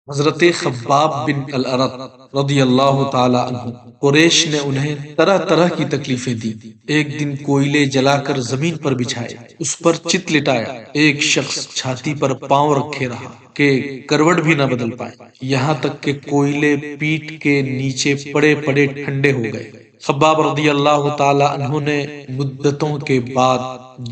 حضرت خباب بن الارت رضی اللہ تعالی عنہ، قریش نے انہیں طرح طرح کی تکلیفیں دی۔ ایک دن کوئلے جلا کر زمین پر بچھائے، اس پر چت لٹایا، ایک شخص چھاتی پر پاؤں رکھے رہا کہ کروٹ بھی نہ بدل پائے، یہاں تک کہ کوئلے پیٹ کے نیچے پڑے پڑے ٹھنڈے ہو گئے۔ خباب رضی اللہ تعالی عنہ نے مدتوں کے بعد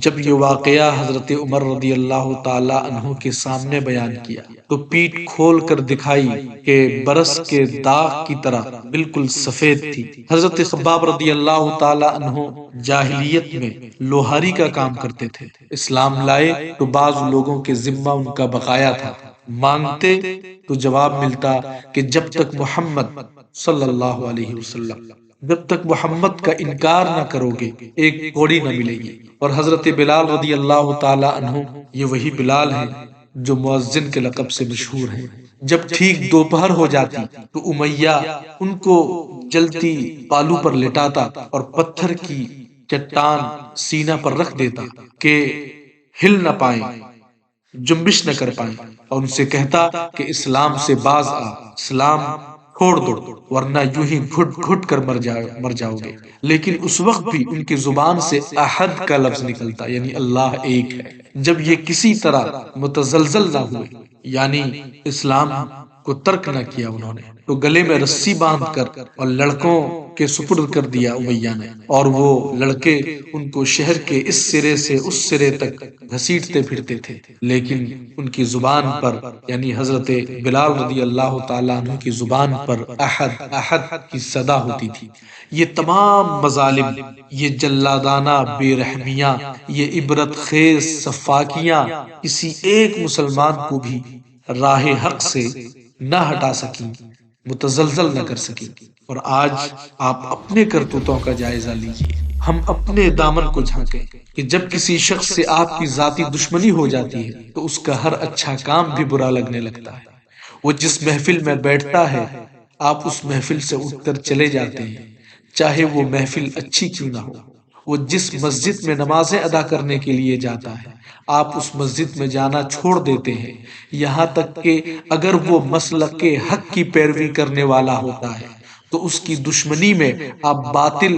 جب یہ واقعہ حضرت عمر رضی اللہ تعالی عنہ کے سامنے بیان کیا تو پیٹ کھول کر دکھائی کہ برس کے داغ کی طرح بالکل سفید تھی۔ حضرت خباب رضی اللہ تعالی عنہ جاہلیت میں لوہاری کا کام کرتے تھے۔ اسلام لائے تو بعض لوگوں کے ذمہ ان کا بقایا تھا، مانگتے تو جواب ملتا کہ جب تک محمد صلی اللہ علیہ وسلم جب تک محمد کا انکار نہ کرو گے ایک کوڑی نہ ملے گی۔ اور حضرت بلال رضی اللہ تعالی عنہ، یہ وہی بلال ہیں جو مؤذن کے لقب سے مشہور ہیں، جب ٹھیک دوپہر ہو جاتی تو امیہ ان کو جلتی پالو پر لٹاتا اور پتھر کی چٹان سینہ پر رکھ دیتا کہ ہل نہ پائیں، جنبش نہ کر پائیں، اور ان سے کہتا کہ اسلام سے باز آ، اسلام چھوڑ دو، ورنہ یوں ہی گھٹ گھٹ کر مر جاؤ گے۔ لیکن اس وقت بھی ان کی زبان سے احد کا لفظ نکلتا، یعنی اللہ ایک ہے۔ جب یہ کسی طرح متزلزل نہ ہوئے، یعنی اسلام کو ترک نہ کیا انہوں نے، تو گلے میں رسی باندھ کر اور لڑکوں کے سپرد کر دیا امیہ نے، اور وہ لڑکے ان کو شہر کے اس سرے سے اس سرے تک گھسیٹتے پھرتے تھے، لیکن ان کی زبان پر، یعنی حضرت بلال رضی اللہ تعالیٰ عنہ کی زبان پر احد احد کی صدا ہوتی تھی۔ یہ تمام مظالم، یہ جلادانہ بے رحمیاں، یہ عبرت خیز سفاکیاں کسی ایک مسلمان کو بھی راہ حق سے نہ ہٹا سکیں، متزلزل نہ کر سکیں۔ اور آج آپ اپنے کرتوتوں کا جائزہ لیجئے، ہم اپنے دامن کو جھانکیں کہ جب کسی شخص سے آپ کی ذاتی دشمنی ہو جاتی ہے تو اس کا ہر اچھا کام بھی برا لگنے لگتا ہے۔ وہ جس محفل میں بیٹھتا ہے آپ اس محفل سے اٹھ کر چلے جاتے ہیں، چاہے وہ محفل اچھی کیوں نہ ہو۔ وہ جس مسجد میں نمازیں ادا کرنے کے لیے جاتا ہے آپ اس مسجد میں جانا چھوڑ دیتے ہیں، یہاں تک کہ اگر وہ مسلک حق کی پیروی کرنے والا ہوتا ہے تو اس کی دشمنی میں آپ باطل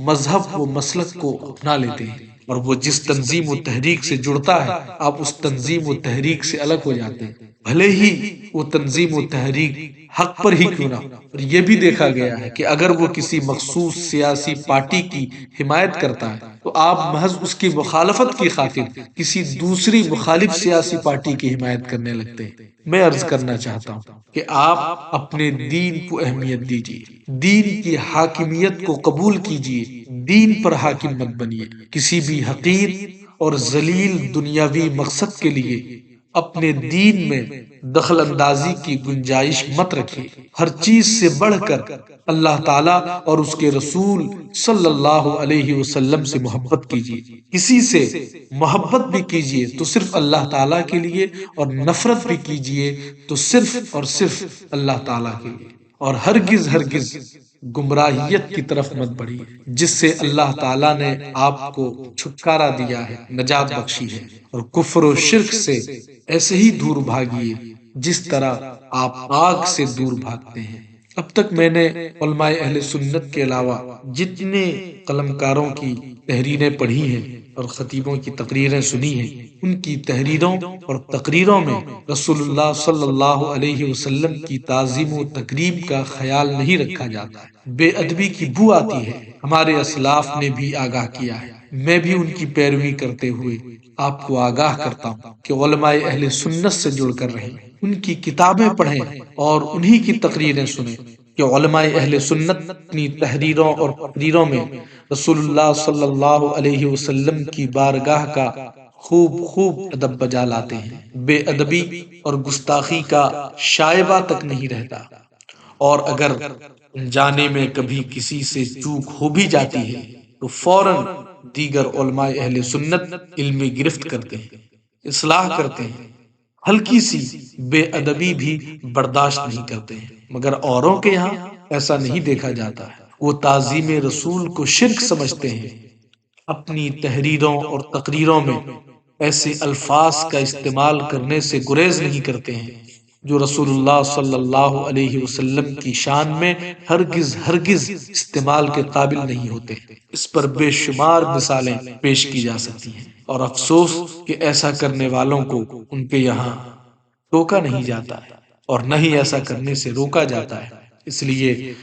مذہب و مسلک کو اپنا لیتے ہیں۔ اور وہ جس تنظیم و تحریک سے جڑتا ہے آپ اس تنظیم و تحریک سے الگ ہو جاتے ہیں، بھلے ہی وہ تنظیم و تحریک حق پر ہی کیوں نہ ہو۔ اور یہ بھی دیکھا گیا ہے کہ اگر وہ کسی مخصوص سیاسی پارٹی کی حمایت کرتا ہے تو آپ محض اس کی مخالفت کی خاطر کسی دوسری مخالف سیاسی پارٹی کی حمایت کرنے لگتے ہیں۔ میں عرض کرنا چاہتا ہوں کہ آپ اپنے دین کو اہمیت دیجیے، دین کی حاکمیت کو قبول کیجیے، دین پر حاکم مت بنیے۔ کسی بھی حقیر اور ذلیل دنیاوی مقصد کے لیے اپنے دین میں دخل اندازی کی گنجائش مت رکھیے۔ ہر چیز سے بڑھ کر اللہ تعالیٰ اور اس کے رسول صلی اللہ علیہ وسلم سے محبت کیجیے۔ کسی سے محبت بھی کیجیے تو صرف اللہ تعالیٰ کے لیے، اور نفرت بھی کیجیے تو صرف اور صرف اللہ تعالیٰ کے لیے۔ اور ہرگز ہرگز گمراہیت کی طرف مت بڑھیے جس سے اللہ تعالیٰ نے آپ کو چھٹکارا دیا ہے، نجات بخشی ہے۔ اور کفر و شرک سے ایسے ہی دور بھاگیے جس طرح آپ آگ سے دور بھاگتے ہیں۔ اب تک میں نے علماء اہل سنت کے علاوہ جتنے قلمکاروں کی تحریریں پڑھی ہیں اور خطیبوں کی تقریریں سنی ہیں، ان کی تحریروں اور تقریروں میں رسول اللہ صلی اللہ علیہ وسلم کی تعظیم و تکریم کا خیال نہیں رکھا جاتا ہے، بے ادبی کی بو آتی ہے۔ ہمارے اسلاف نے بھی آگاہ کیا ہے، میں بھی ان کی پیروی کرتے ہوئے آپ کو آگاہ کرتا ہوں کہ علماء اہل سنت سے جڑ کر رہیں، ان کی کتابیں پڑھیں اور انہی کی تقریریں سنیں کہ علماء اہل سنت اپنی تحریروں اور تقریروں میں رسول اللہ صلی اللہ علیہ وسلم کی بارگاہ کا خوب ادب بجا لاتے ہیں۔ بے ادبی اور گستاخی کا شائبہ تک نہیں رہتا، اور اگر جانے میں کبھی کسی سے چوک ہو بھی جاتی ہے تو فوراً دیگر علماء اہل سنت علمی گرفت کرتے ہیں، اصلاح کرتے ہیں، ہلکی سی بے ادبی بھی برداشت نہیں کرتے ہیں۔ مگر اوروں کے یہاں ایسا نہیں دیکھا جاتا ہے، وہ تعظیم رسول کو شرک سمجھتے ہیں، اپنی تحریروں اور تقریروں میں ایسے الفاظ کا استعمال کرنے سے گریز نہیں کرتے ہیں جو رسول اللہ صلی اللہ علیہ وسلم کی شان میں ہرگز استعمال کے قابل نہیں ہوتے۔ اس پر بے شمار مثالیں پیش کی جا سکتی ہیں، اور افسوس کہ ایسا کرنے والوں کو ان کے یہاں ٹوکا نہیں جاتا ہے، اور نہ ہی ایسا کرنے سے روکا جاتا ہے۔ اس لیے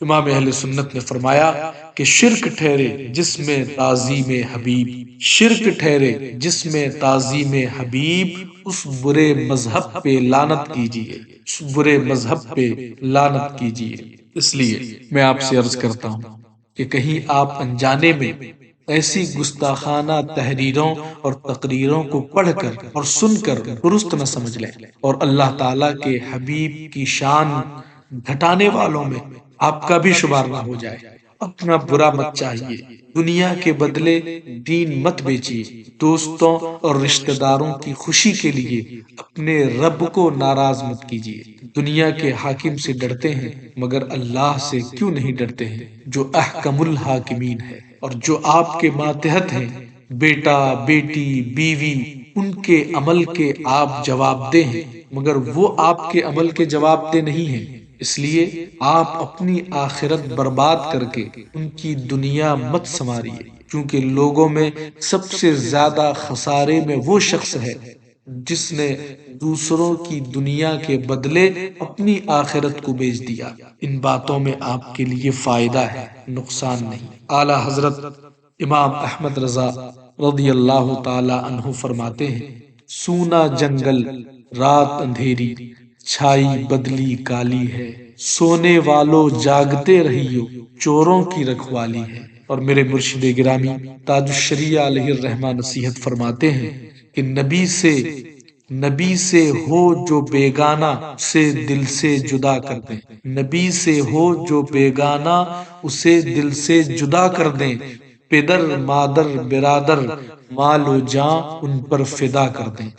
امام اہل سنت نے فرمایا کہ شرک ٹھہرے جس میں تعظیم حبیب، شرک ٹھہرے جس میں تعظیم حبیب، اس برے مذہب پہ لعنت کیجیے، اس برے مذہب پہ لعنت کیجیے۔ اس لیے میں آپ سے عرض کرتا ہوں کہ کہیں آپ انجانے میں ایسی گستاخانہ تحریروں اور تقریروں کو پڑھ کر اور سن کر درست نہ سمجھ لیں، اور اللہ تعالیٰ کے حبیب کی شان گھٹانے والوں میں آپ کا بھی شمار نہ ہو جائے۔ اپنا برا مت چاہیے، دنیا کے بدلے دین مت بیچیے، دوستوں اور رشتہ داروں کی خوشی کے لیے اپنے رب کو ناراض مت کیجیے۔ دنیا کے حاکم سے ڈرتے ہیں مگر اللہ سے کیوں نہیں ڈرتے ہیں جو احکم الحاکمین ہے، اور جو آپ کے ماتحت ہیں، بیٹا، بیٹی، بیوی، ان کے عمل کے آپ جواب دہ ہیں، مگر وہ آپ کے عمل کے جواب دہ نہیں ہیں۔ اس لیے آپ اپنی آخرت برباد کر کے ان کی دنیا مت سنواریے، کیونکہ لوگوں میں سب سے زیادہ خسارے میں وہ شخص ہے جس نے دوسروں کی دنیا کے بدلے اپنی آخرت کو بیچ دیا۔ ان باتوں میں آپ کے لیے فائدہ ہے، نقصان نہیں۔ اعلی حضرت امام احمد رضا رضی اللہ تعالی عنہ فرماتے ہیں، سونا جنگل رات اندھیری، چھائی بدلی کالی ہے، سونے والو جاگتے رہیو، چوروں کی رکھوالی ہے۔ اور میرے مرشد گرامی تاج الشریعہ علیہ الرحمہ نصیحت فرماتے ہیں کہ نبی سے ہو جو بیگانہ اسے دل سے جدا کر دیں، نبی سے ہو جو بیگانہ اسے دل سے جدا کر دیں، پدر مادر برادر مال و جاں ان پر فدا کر دیں۔